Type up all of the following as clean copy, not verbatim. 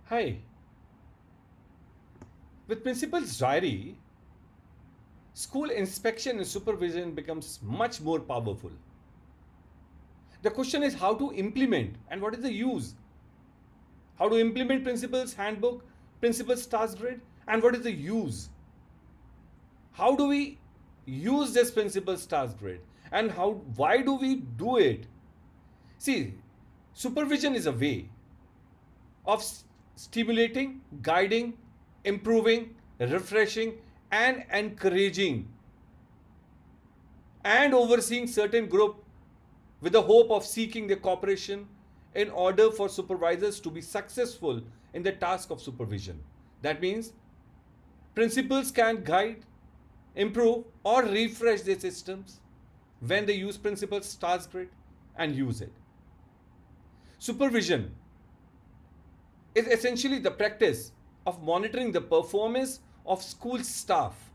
Hi. With principal's diary, school inspection and supervision becomes much more powerful. The question is how to implement and what is the use. How to implement principal's handbook, principal's task grid, and what is the use. How do we use this principal's task grid and why do we do it? See, supervision is a way of stimulating, guiding, improving, refreshing, and encouraging and overseeing certain group with the hope of seeking their cooperation in order for supervisors to be successful in the task of supervision. That means principals can guide, improve, or refresh their systems when they use principals task grid and use it. Supervision is essentially the practice of monitoring the performance of school staff,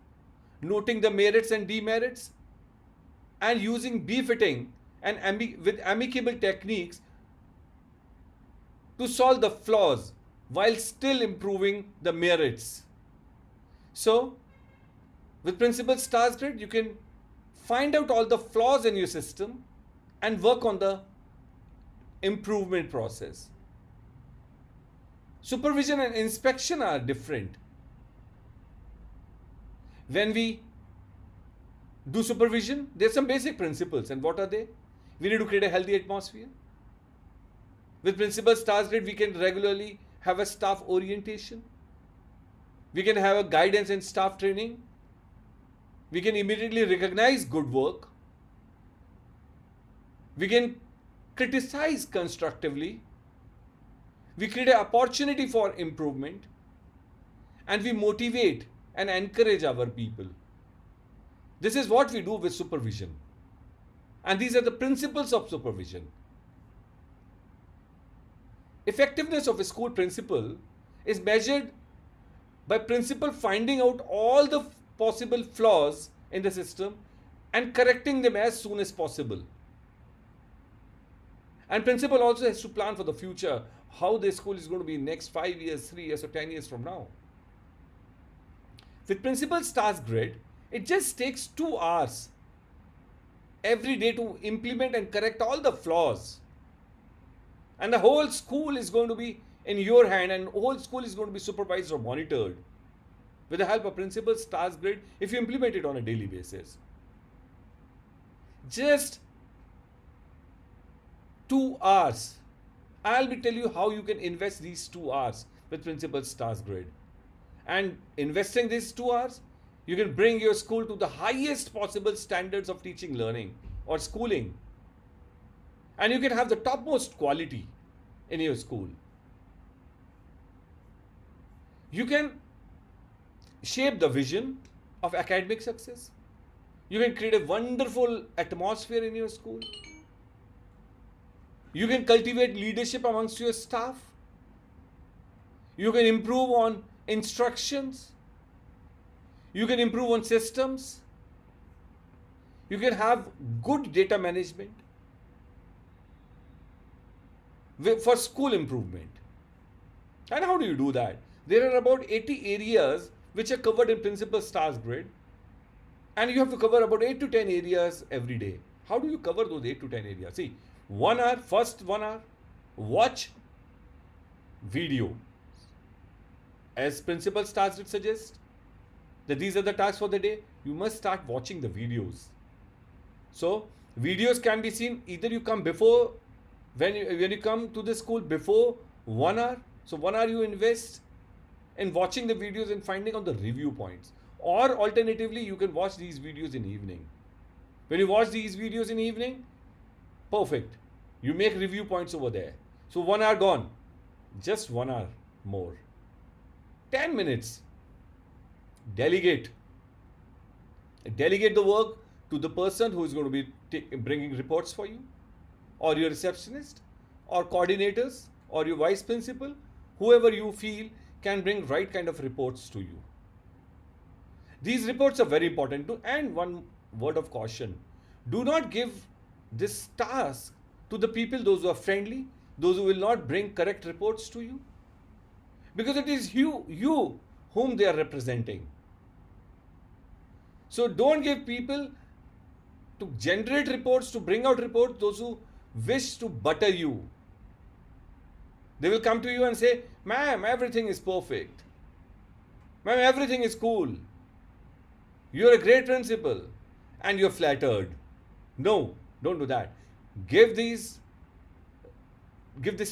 noting the merits and demerits, and using befitting and with amicable techniques to solve the flaws while still improving the merits. So, with Principal's Task Grid, you can find out all the flaws in your system and work on the improvement process. Supervision and inspection are different. When we do supervision, there's some basic principles. And what are they? We need to create a healthy atmosphere. With Principal's Task Grid, we can regularly have a staff orientation. We can have a guidance and staff training. We can immediately recognize good work. We can criticize constructively. We create an opportunity for improvement. And we motivate and encourage our people. This is what we do with supervision. And these are the principles of supervision. Effectiveness of a school principal is measured by principal finding out all the possible flaws in the system and correcting them as soon as possible. And principal also has to plan for the future, how the school is going to be next 5 years, 3 years, or 10 years from now. With Principal's Task Grid, it just takes 2 hours every day to implement and correct all the flaws. And the whole school is going to be in your hand, and the whole school is going to be supervised or monitored with the help of Principal's Task Grid if you implement it on a daily basis. Just 2 hours. I'll be telling you how you can invest these 2 hours with Principal's Task Grid. And investing these 2 hours, you can bring your school to the highest possible standards of teaching, learning, or schooling. And you can have the topmost quality in your school. You can shape the vision of academic success. You can create a wonderful atmosphere in your school. You can cultivate leadership amongst your staff. You can improve on instructions. You can improve on systems. You can have good data management for school improvement. And how do you do that? There are about 80 areas which are covered in Principal's Task Grid, and you have to cover about 8 to 10 areas every day. How do you cover those 8 to 10 areas? See, 1 hour, first 1 hour, watch video. As Principal's Task Grid suggests, that these are the tasks for the day, you must start watching the videos. So, videos can be seen either you come before, when you come to the school before 1 hour. So, 1 hour you invest in watching the videos and finding out the review points. Or alternatively, you can watch these videos in evening. When you watch these videos in evening, perfect. You make review points over there. So 1 hour gone. Just 1 hour more. 10 minutes. Delegate. Delegate the work to the person who is going to be bringing reports for you, or your receptionist, or coordinators, or your vice principal, whoever you feel can bring right kind of reports to you. These reports are very important too. And one word of caution: do not give this task to the people, those who are friendly, those who will not bring correct reports to you. because it is you whom they are representing. So don't give people to generate reports, to bring out reports, those who wish to butter you. They will come to you and say, ma'am, everything is perfect. Ma'am, everything is cool. You're a great principal. And you're flattered. No, don't do that. Give this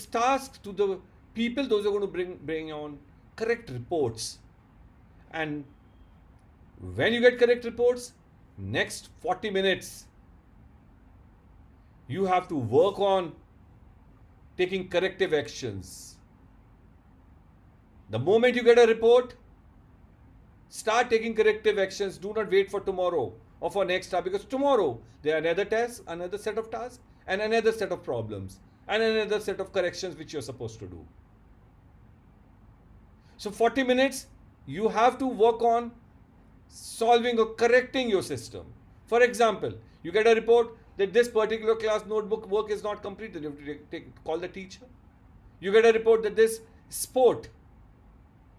task to the people, those are going to bring on correct reports. And when you get correct reports, next 40 minutes, you have to work on taking corrective actions. The moment you get a report, start taking corrective actions. Do not wait for tomorrow or for next hour, because tomorrow there are another task, another set of tasks, and another set of problems, and another set of corrections which you're supposed to do. So 40 minutes, you have to work on solving or correcting your system. For example, you get a report that this particular class notebook work is not completed. You have to call the teacher. You get a report that this sport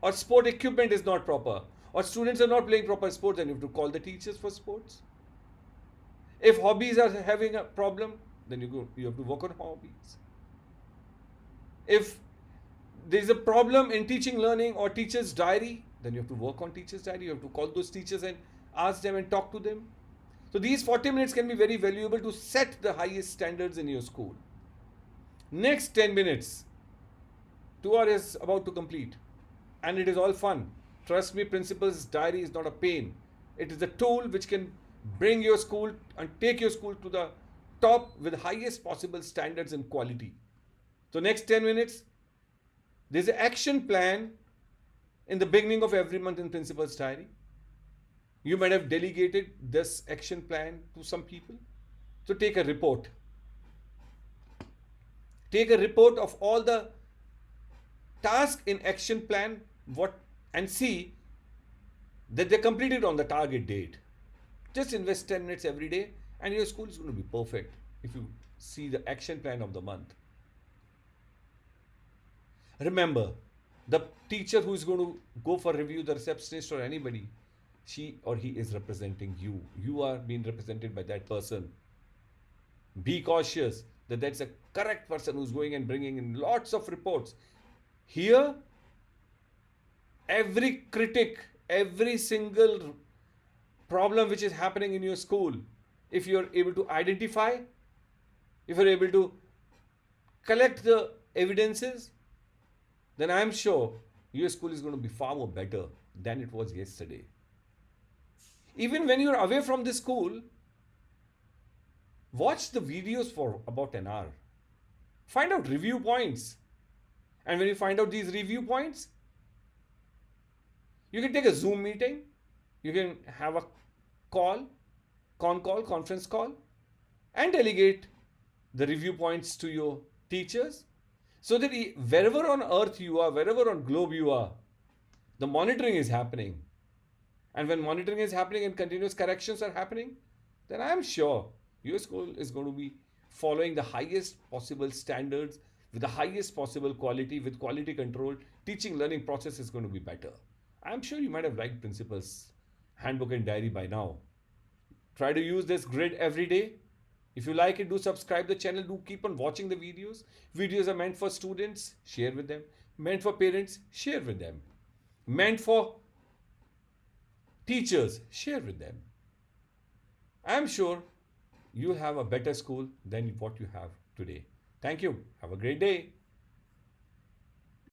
or sport equipment is not proper, or students are not playing proper sports, then you have to call the teachers for sports. If hobbies are having a problem, then you have to work on hobbies. If there is a problem in teaching, learning, or teacher's diary, then you have to work on teacher's diary. You have to call those teachers and ask them and talk to them. So these 40 minutes can be very valuable to set the highest standards in your school. Next 10 minutes, 2 hours is about to complete, and it is all fun. Trust me, principal's diary is not a pain. It is a tool which can bring your school and take your school to the top with highest possible standards and quality. So next 10 minutes, there's an action plan in the beginning of every month in principal's diary. You might have delegated this action plan to some people. So take a report. Take a report of all the tasks in action plan, and see that they're completed on the target date. Just invest 10 minutes every day and your school is going to be perfect if you see the action plan of the month. Remember, the teacher who is going to go for review, the receptionist or anybody, she or he is representing you. You are being represented by that person. Be cautious that that's a correct person who's going and bringing in lots of reports. Here, every critic, every single problem which is happening in your school, if you're able to identify, if you're able to collect the evidences, then I'm sure your school is going to be far more better than it was yesterday. Even when you're away from the school, watch the videos for about an hour. Find out review points. And when you find out these review points, you can take a Zoom meeting. You can have a conference call, and delegate the review points to your teachers, so that wherever on earth you are, wherever on globe you are, the monitoring is happening. And when monitoring is happening and continuous corrections are happening, then I am sure your school is going to be following the highest possible standards with the highest possible quality, with quality control. Teaching learning process is going to be better. I'm sure you might have liked Principal's Handbook and Diary by now. Try to use this grid every day. If you like it, do subscribe the channel. Do keep on watching the videos. Videos are meant for students. Share with them. Meant for parents. Share with them. Meant for teachers. Share with them. I'm sure you'll have a better school than what you have today. Thank you. Have a great day.